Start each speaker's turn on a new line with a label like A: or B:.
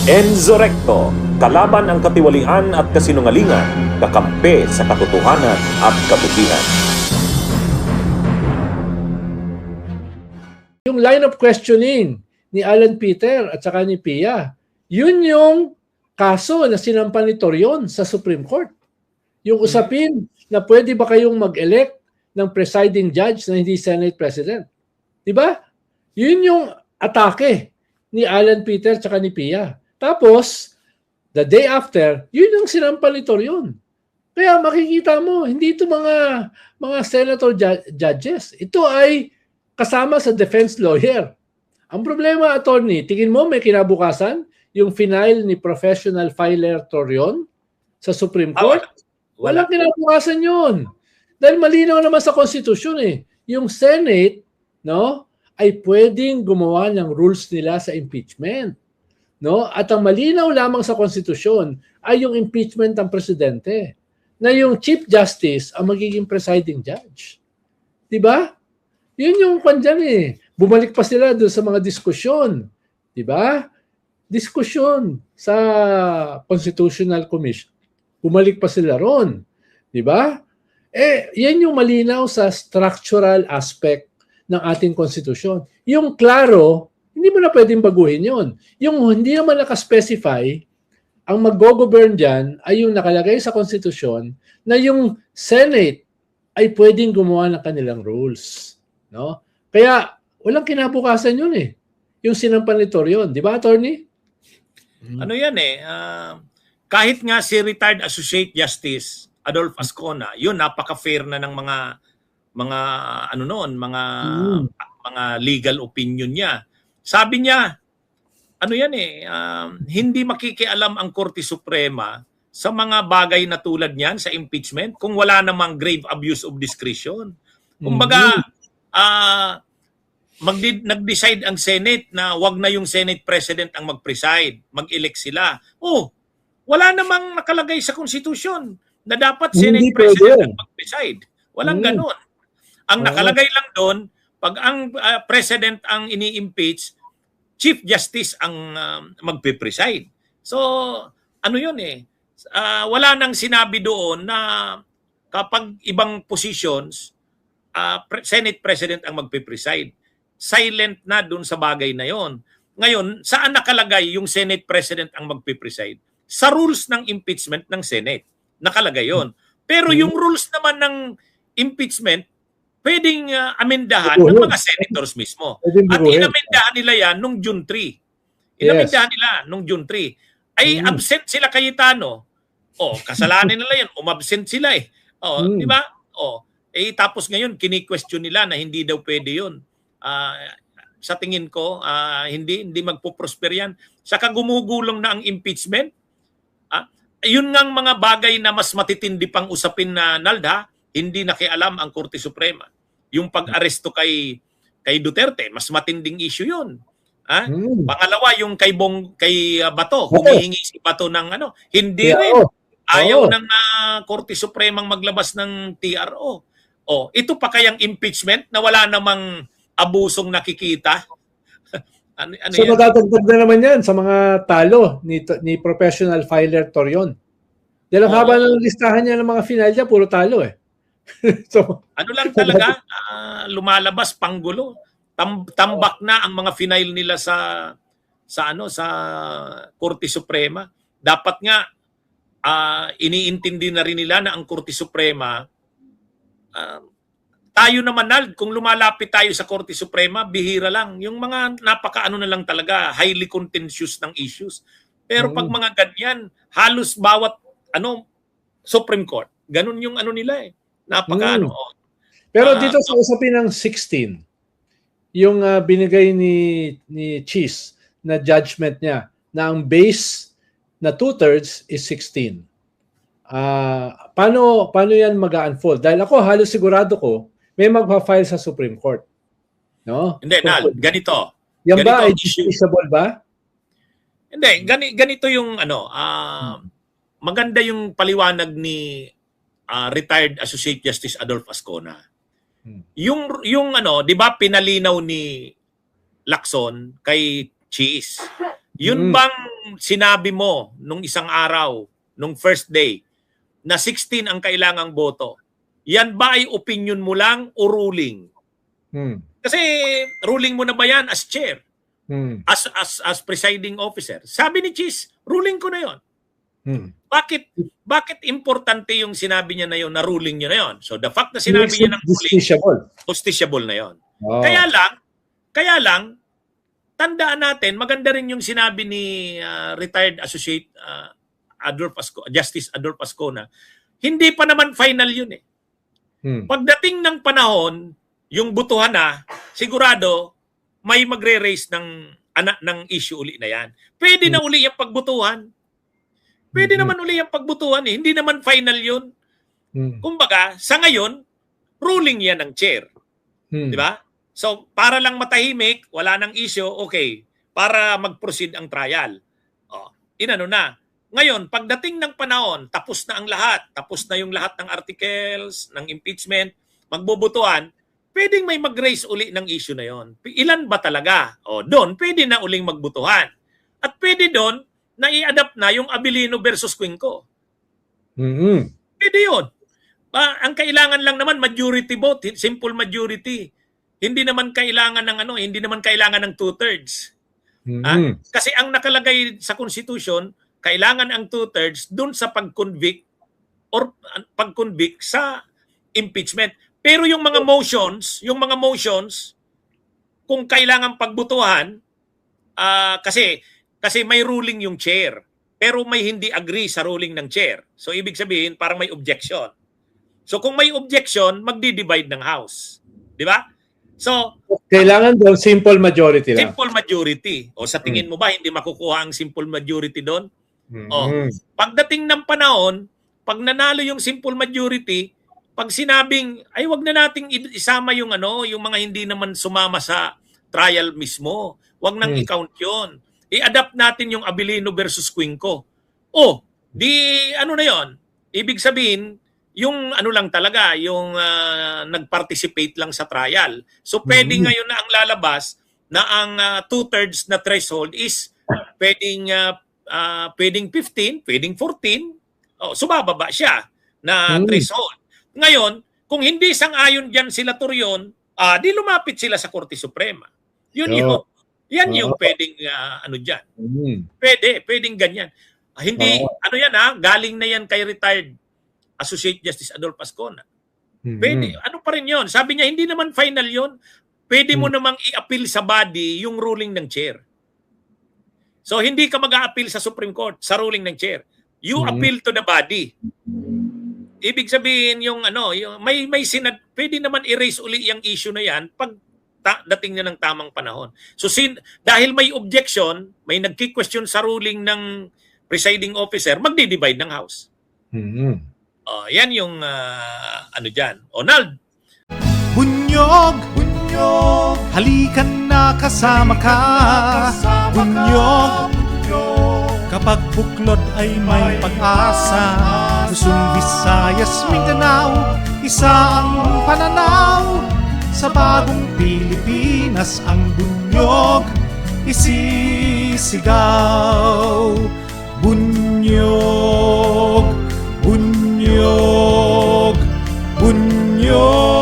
A: Enzo Recto, kalaban ang katiwalian at kasinungalingan, kakampi sa katotohanan at kabutihan.
B: Yung line of questioning ni Alan Peter at saka ni Pia, yun yung kaso na sinampan ni Torion sa Supreme Court. Yung usapin na pwede ba kayong mag-elect ng presiding judge na hindi Senate President. Diba? Yun yung atake ni Alan Peter at saka ni Pia. Tapos, the day after, yun yung sinampan ni Torion. Kaya makikita mo, hindi ito mga senator judges. Ito ay kasama sa defense lawyer. Ang problema, attorney, tingin mo may kinabukasan yung final ni professional filer Torion sa Supreme Court? Walang kinabukasan yun. Dahil malinaw naman sa konstitusyon yung Senate, no, ay pwedeng gumawa ng rules nila sa impeachment. No? At ang malinaw lamang sa konstitusyon ay yung impeachment ng presidente, na yung Chief Justice ang magiging presiding judge. 'Di ba? Yun yung kanya Bumalik pa sila doon sa mga diskusyon. 'Di ba? Diskusyon sa Constitutional Commission. Bumalik pa sila ron. 'Di ba? Yan yung malinaw sa structural aspect ng ating konstitusyon. Yung klaro, hindi mo na pwedeng baguhin yun. Yung hindi naman nakaspecify, ang mag-go-govern dyan ay yung nakalagay sa konstitusyon na yung Senate ay pwedeng gumawa ng kanilang rules. No? Kaya walang kinabukasan yun yung sinampan ni Torion. Di ba, attorney?
C: Ano yan kahit nga si retired Associate Justice Adolph Ascona, yun napaka-fair na ng mga legal opinion niya. Sabi niya, hindi makikialam ang Korte Suprema sa mga bagay na tulad niyan sa impeachment kung wala namang grave abuse of discretion. Kumbaga, nag-decide ang Senate na wag na yung Senate President ang mag-preside, mag-elect sila. Wala namang nakalagay sa konstitusyon na dapat Senate President ang mag-preside. Walang ganon. Ang nakalagay lang doon, pag ang President ang ini-impeach, Chief Justice ang magpe-preside. So, wala nang sinabi doon na kapag ibang positions, Senate President ang magpe-preside. Silent na doon sa bagay na yon. Ngayon, saan nakalagay yung Senate President ang magpe-preside? Sa rules ng impeachment ng Senate. Nakalagay yon. Pero yung rules naman ng impeachment, pwedeng amendahan ng mga senators mismo. At inamendahan nila yan nung June 3. Inamendahan nila nung June 3. Ay absent sila Cayetano. Kasalanan nila yan. Umabsent sila di ba? Tapos ngayon, kini-question nila na hindi daw pwede yun. Sa tingin ko, hindi magpo-prosper yan. Saka gumugulong na ang impeachment. Yun ngang mga bagay na mas matitindi pang usapin na Nalda, hindi nakialam ang Korte Suprema. Yung pag-aresto kay Duterte, mas matinding issue yun. Pangalawa, yung kay Bato, humihingi si Bato ng hindi rin. Ayaw ng Korte Supremang maglabas ng TRO. Ito pa kayang impeachment na wala namang abusong nakikita?
B: So matatagdag na naman yan sa mga talo ni professional filer Torion. Dahil ang haba ng listahan niya ng mga final niya, puro talo So,
C: lang talaga, lumalabas panggulo. Tambak na ang mga final nila sa Korte Suprema. Dapat nga iniintindi na rin nila na ang Korte Suprema, tayo naman, kung lumalapit tayo sa Korte Suprema, bihira lang. Yung mga napakaano na lang talaga, highly contentious ng issues. Pero pag mga ganyan, halos bawat Supreme Court, ganun yung nila napakaano.
B: Pero dito sa usapin ng 16, yung binigay ni Cheese na judgment niya na ang base na 2/3 is 16. Paano yan mag-unfold? Dahil ako halos sigurado ko may magpa-file sa Supreme Court. No?
C: Hindi, ganito.
B: Yan ba ay justiciable ba?
C: Hindi, ganito yung maganda yung paliwanag ni retired Associate Justice Adolph Ascona. Yung 'di ba pinalinaw ni Lacson kay Cheese Yun bang sinabi mo nung isang araw, nung first day, na 16 ang kailangang boto? Yan ba ay opinion mo lang o ruling? Kasi ruling mo na ba yan as chair? As presiding officer? Sabi ni Cheese, ruling ko na yon. Bakit importante yung sinabi niya na yon, na ruling niya na yon? So the fact na sinabi niya ng ruling, justiciable na yon. Oh. Kaya lang, tandaan natin, maganda rin yung sinabi ni retired associate Justice Adolf Ascona, hindi pa naman final yun eh. Pagdating ng panahon, yung butuhan na, sigurado, may magre-raise ng issue uli na yan. Pwede na uli yung pagbutuhan. Pwede naman uli yung pagbutuhan eh. Hindi naman final yun. Kumbaga, sa ngayon, ruling yan ng chair. Di ba? So, para lang matahimik, wala nang issue, okay. Para mag-proceed ang trial. Inano na. Ngayon, pagdating ng panahon, tapos na ang lahat. Tapos na yung lahat ng articles, ng impeachment, magbubutuhan, pwedeng may mag-raise uli ng issue na yon. Ilan ba talaga? Doon, pwede na uling magbutuhan. At pwede doon, na i-adapt na yung Abilino versus Cuenco. Pwede yun. Ang kailangan lang naman majority vote, simple majority. Hindi naman kailangan ng hindi naman kailangan ng 2/3. Kasi ang nakalagay sa Constitution, kailangan ang 2/3 dun sa pag-convict or pag-convict sa impeachment. Pero yung mga motions, kung kailangan pagbutuhan, kasi may ruling yung chair, pero may hindi agree sa ruling ng chair. So ibig sabihin, parang may objection. So kung may objection, magdi-divide ng House. Di ba? So
B: kailangan daw simple majority lang.
C: Simple majority. O sa tingin mo ba hindi makukuha ang simple majority doon? Pagdating ng panahon, pag nanalo yung simple majority, pag sinabing ay wag na nating isama yung yung mga hindi naman sumama sa trial mismo, wag nang i-count 'yon. I-adapt natin yung Abilino versus Cuenco. Di na 'yon. Ibig sabihin, yung lang talaga, yung nag-participate lang sa trial. So pwede ngayon na ang lalabas na ang 2/3 na threshold is pwedeng 15, pwedeng 14. Sumababa siya na threshold. Ngayon, kung hindi sang-ayon diyan sila Torion, di lumapit sila sa Korte Suprema. Yan yung pwedeng diyan. Pwedeng ganyan. Hindi galing na yan kay retired Associate Justice Adolf Ascona. Pwede, pa rin yon. Sabi niya, hindi naman final yon. Pwede mo namang i-appeal sa body yung ruling ng chair. So, hindi ka mag-a-appeal sa Supreme Court, sa ruling ng chair. You appeal to the body. Ibig sabihin, yung may pwede naman erase uli yung issue na yan pag dating niya ng tamang panahon. So, dahil may objection, may nagki-question sa ruling ng presiding officer, magdi-divide ng House. Yan yung dyan. Nald.
D: Bunyog, halikan na kasama ka. Bunyog, kapag buklod ay may pag-asa. Luzon, Visayas, Mindanao, isa ang pananaw. Sa bagong Pilipinas ang bunyog isisigaw. Bunyog, bunyog, bunyog.